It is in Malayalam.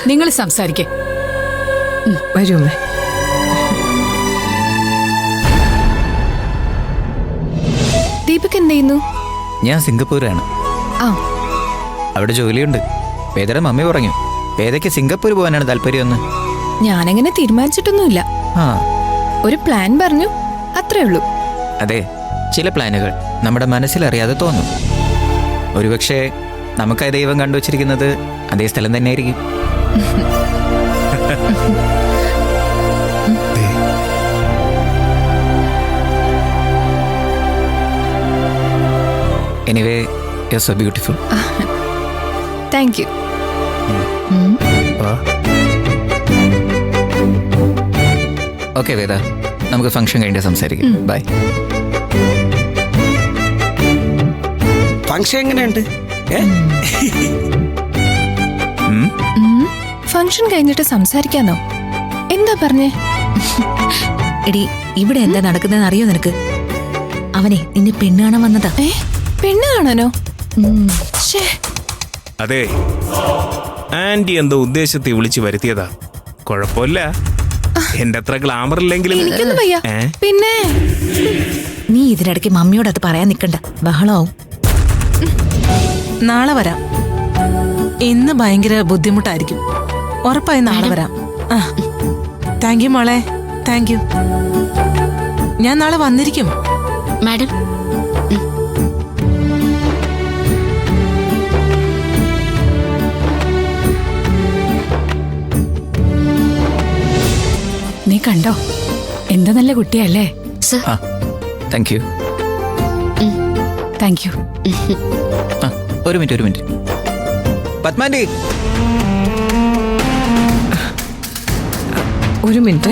നിങ്ങൾ സംസാരിക്കേ. വരൂ അമ്മേ. ദീപക് എന്ത് ചെയ്യുന്നു? ഞാൻ സിംഗപ്പൂരാണ്. ആ, അവിടെ ജോലിയുണ്ട്. പേദയുടെ മമ്മി പറഞ്ഞു പേദയ്ക്ക് സിംഗപ്പൂർ പോകാനാണ് താല്പര്യമെന്ന്. ഞാനങ്ങനെ തീരുമാനിച്ചിട്ടൊന്നുമില്ല. ആ ഒരു പ്ലാൻ പറഞ്ഞു, അത്രേ ഉള്ളൂ. അതെ, ചില പ്ലാനുകൾ നമ്മുടെ മനസ്സിലറിയാതെ തോന്നും. ഒരുപക്ഷെ നമുക്കായി ദൈവം കണ്ടുവച്ചിരിക്കുന്നത് അതേ സ്ഥലം തന്നെയായിരിക്കും. Anyway you are so beautiful. Thank you. Okay Veda, നമുക്ക് ഫംഗ്ഷൻ കഴിഞ്ഞ് സംസാരിക്കാം. ബൈ. ഫംഗ്ഷൻ എങ്ങനെയുണ്ട്? ഫംഗ്ഷൻ കഴിഞ്ഞിട്ട് സംസാരിക്കാന്നോ? എന്താ പറഞ്ഞേ? എടി, ഇവിടെ എന്താ നടക്കുന്നതെന്ന് അറിയോ നിനക്ക്? അവനെ നിന്നെ പെണ്ണ് കാണാൻ വന്നതാ. പെണ്ണ് കാണാനോ? ശ്ശേ. അതെ, ആന്റി എന്തോ ഉദ്ദേശത്തെ വിളിച്ചു വരുത്തിയതാ. കുഴപ്പമില്ല, എന്റെ അത്ര ഗ്ലാമർ ഇല്ലെങ്കിലും. എനിക്കൊന്നും വയ്യ. പിന്നെ നീ ഇതിനിടയ്ക്ക് മമ്മിയോട് അത് പറയാൻ നിൽക്കണ്ട, ബഹളാവും. നാളെ വരാം. ഇന്ന് ഭയങ്കര ബുദ്ധിമുട്ടായിരിക്കും. ഉറപ്പായി നാളെ വരാം. താങ്ക് യു മോളെ, താങ്ക് യു. ഞാൻ നാളെ വന്നിരിക്കും മാഡം. നീ കണ്ടോ, എന്താ നല്ല കുട്ടിയല്ലേ? Sir, thank you. Thank you. ഒരു മിനിറ്റ്. പത്മാൻഡി, ഒരു മിനിറ്റ്.